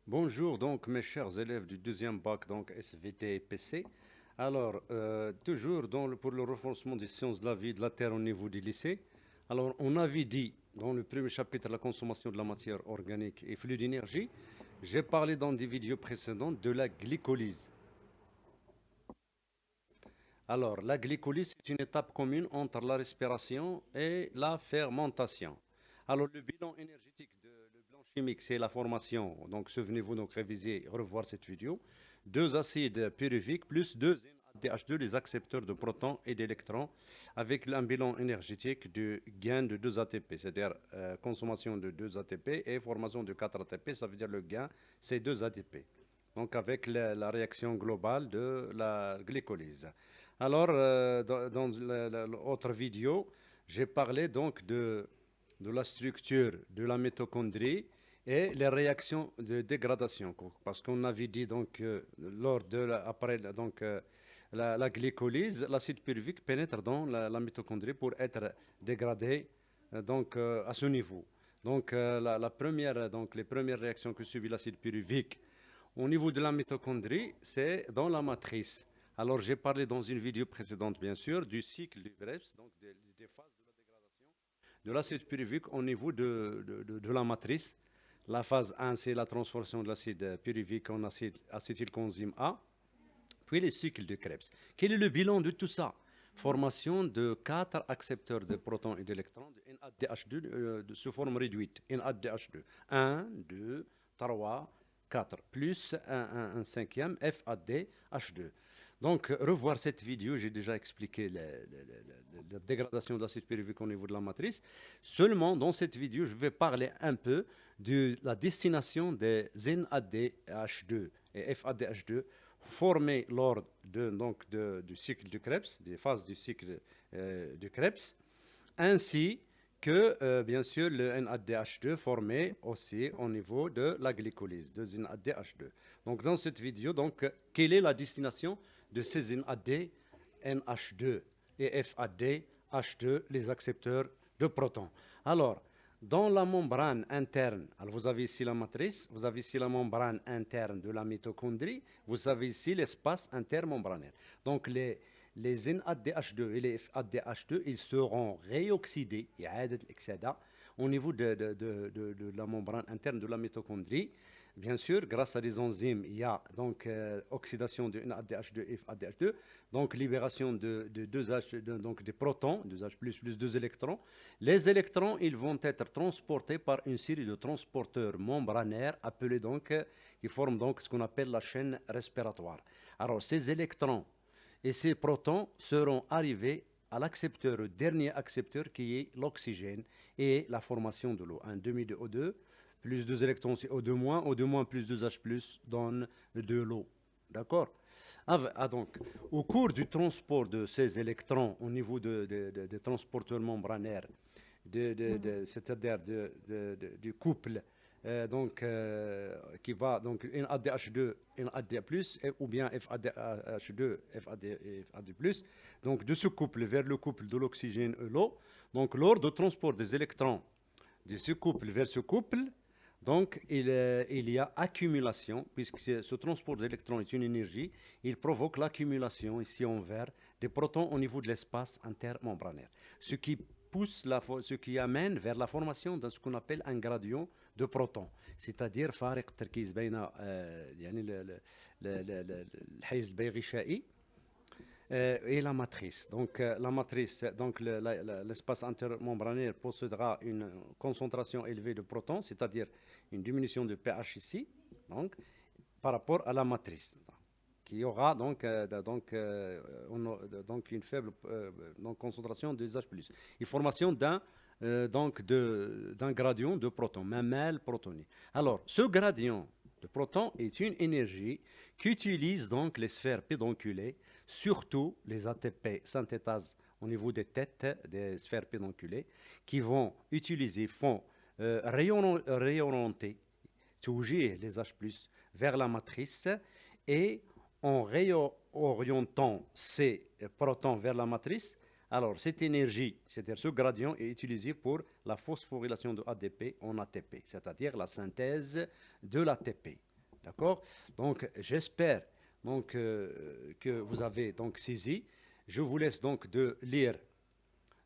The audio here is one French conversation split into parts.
Bonjour donc mes chers élèves du deuxième bac donc SVT et PC. Alors toujours pour le renforcement des sciences de la vie et de la terre au niveau du lycée. Alors on avait dit dans le premier chapitre la consommation de la matière organique et flux d'énergie. J'ai parlé dans des vidéos précédentes de la glycolyse. Alors la glycolyse c'est une étape commune entre la respiration et la fermentation. Alors le bilan énergétique le bilan chimique c'est la formation. Donc souvenez-vous donc réviser, revoir cette vidéo. Deux acides pyruviques plus deux NADH2, les accepteurs de protons et d'électrons, avec un bilan énergétique de gain de 2 ATP, c'est-à-dire consommation de 2 ATP et formation de 4 ATP, ça veut dire le gain c'est 2 ATP. Donc avec la réaction globale de la glycolyse. Alors, dans l'autre vidéo, j'ai parlé donc de la structure de la mitochondrie et les réactions de dégradation. Parce qu'on avait dit donc lors de après donc la glycolyse, l'acide pyruvique pénètre dans la mitochondrie pour être dégradé donc à ce niveau. Donc la première donc les premières réactions que subit l'acide pyruvique au niveau de la mitochondrie, c'est dans la matrice. Alors, j'ai parlé dans une vidéo précédente, bien sûr, du cycle du Krebs, donc des phases de la dégradation de l'acide pyruvique au niveau de la matrice. La phase 1, c'est la transformation de l'acide pyruvique en acide acétylcoenzyme A, puis les cycles de Krebs. Quel est le bilan de tout ça? Formation de 4 accepteurs de protons et d'électrons de NADH2 sous forme réduite. NADH2. 1, 2, 3, 4. Plus un cinquième FADH2. Donc, revoir cette vidéo, j'ai déjà expliqué la dégradation de l'acide pyruvique au niveau de la matrice. Seulement, dans cette vidéo, je vais parler un peu de la destination des NADH2 et FADH2 formés lors du cycle du Krebs, des phases du cycle du Krebs, ainsi que, bien sûr, le NADH2 formé aussi au niveau de la glycolyse de NADH2. Donc, dans cette vidéo, donc, quelle est la destination de ces NAD, NH2 et FADH2, les accepteurs de protons? Alors, dans la membrane interne, alors vous avez ici la matrice, vous avez ici la membrane interne de la mitochondrie, vous avez ici l'espace intermembranaire. Donc les NADH2 et les FADH2, ils seront réoxydés, au niveau de la membrane interne de la mitochondrie. Bien sûr, grâce à des enzymes, il y a donc oxydation de NADH2 et FADH2, donc libération de 2H, donc des protons, 2H plus 2 électrons. Les électrons, ils vont être transportés par une série de transporteurs membranaires appelés donc, qui forment donc ce qu'on appelle la chaîne respiratoire. Alors, ces électrons et ces protons seront arrivés à l'accepteur, le dernier accepteur qui est l'oxygène et la formation de l'eau. Un demi de O2 plus 2 électrons c'est O2-, O2- plus 2H plus donne de l'eau. D'accord? Donc, au cours du transport de ces électrons au niveau des transporteurs membranaires, c'est-à-dire du couple donc, qui va donc NADH2, NAD+, ou bien FADH2, FAD+, donc de ce couple vers le couple de l'oxygène et l'eau. Donc lors du transport des électrons de ce couple vers ce couple, donc il y a accumulation, puisque ce transport d'électrons est une énergie, il provoque l'accumulation ici en vert des protons au niveau de l'espace intermembranaire, ce qui amène vers la formation de ce qu'on appelle un gradient de protons, c'est-à-dire فارق تركيز بين يعني الحيز البيغشائي et la matrice. Donc la matrice, donc l'espace intermembranaire possédera une concentration élevée de protons, c'est-à-dire une diminution de pH ici, donc par rapport à la matrice, qui aura donc une faible donc concentration de H+. Et formation d'un gradient de protons, mamelle protonie. Alors, ce gradient de protons est une énergie qu'utilisent donc les sphères pédonculées, surtout les ATP synthétase au niveau des têtes des sphères pédonculées, qui vont utiliser, font réorienter, توجيه les H+, vers la matrice et en réorientant ces protons vers la matrice, alors cette énergie, c'est-à-dire ce gradient, est utilisé pour la phosphorylation de ADP en ATP, c'est-à-dire la synthèse de l'ATP. D'accord? Donc, j'espère donc, que vous avez donc saisi. Je vous laisse donc de lire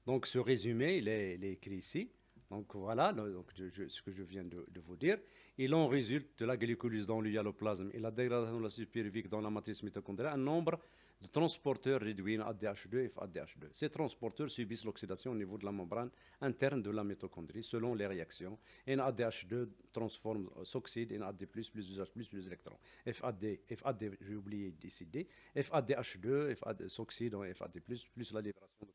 donc ce résumé, il est écrit ici. Donc voilà donc, ce que je viens de vous dire. Il en résulte de la glycolyse dans l'hyaloplasme et la dégradation de l'acide pyruvique dans la matrice mitochondriale un nombre de transporteurs réduits en ADH2 et FADH2. Ces transporteurs subissent l'oxydation au niveau de la membrane interne de la mitochondrie selon les réactions. NADH2 transforme, s'oxyde en AD+, plus UH+, plus électrons. FAD, j'ai oublié d'ici D. FADH2 s'oxyde en FAD+, plus la libération de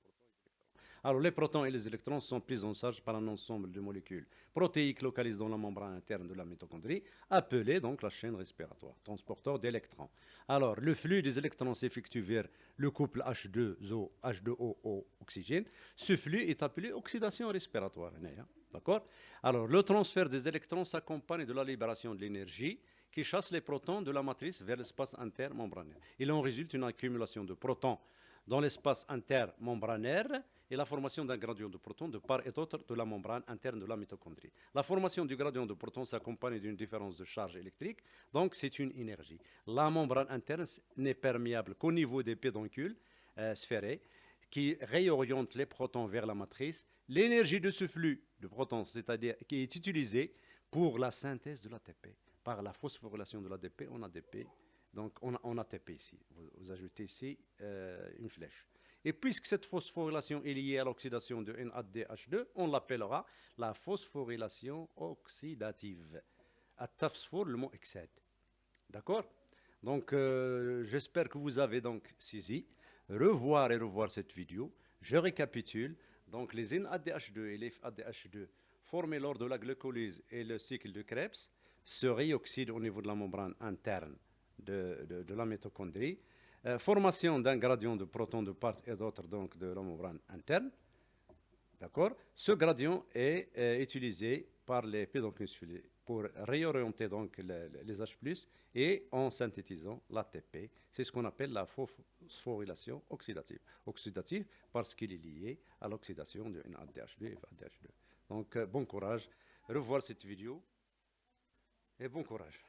alors, les protons et les électrons sont pris en charge par un ensemble de molécules protéiques localisées dans la membrane interne de la mitochondrie, appelée donc la chaîne respiratoire, transporteur d'électrons. Alors, le flux des électrons s'effectue vers le couple H2O, H2O, oxygène. Ce flux est appelé oxydation respiratoire. D'accord? Alors, le transfert des électrons s'accompagne de la libération de l'énergie qui chasse les protons de la matrice vers l'espace intermembranaire. Il en résulte une accumulation de protons dans l'espace intermembranaire et la formation d'un gradient de protons de part et d'autre de la membrane interne de la mitochondrie. La formation du gradient de protons s'accompagne d'une différence de charge électrique, donc c'est une énergie. La membrane interne n'est perméable qu'au niveau des pédoncules sphérés qui réorientent les protons vers la matrice. L'énergie de ce flux de protons, c'est-à-dire qui est utilisée pour la synthèse de l'ATP, par la phosphorylation de l'ADP en ADP. Donc on ATP ici. Vous ajoutez ici une flèche. Et puisque cette phosphorylation est liée à l'oxydation de NADH2, on l'appellera la phosphorylation oxydative. À Tafsfor, le mot excède. D'accord? Donc, j'espère que vous avez donc saisi. Revoir cette vidéo. Je récapitule. Donc, les NADH2 et les FADH2 formés lors de la glycolyse et le cycle de Krebs se réoxydent au niveau de la membrane interne de la mitochondrie. Formation d'un gradient de protons de part et d'autre donc de la membrane interne. D'accord? Ce gradient est utilisé par les pédoncules pour réorienter donc les H+, et en synthétisant l'ATP. C'est ce qu'on appelle la phosphorylation oxydative. Oxydative parce qu'il est lié à l'oxydation de NADH2 et FADH2. Donc bon courage. Revoir cette vidéo et bon courage.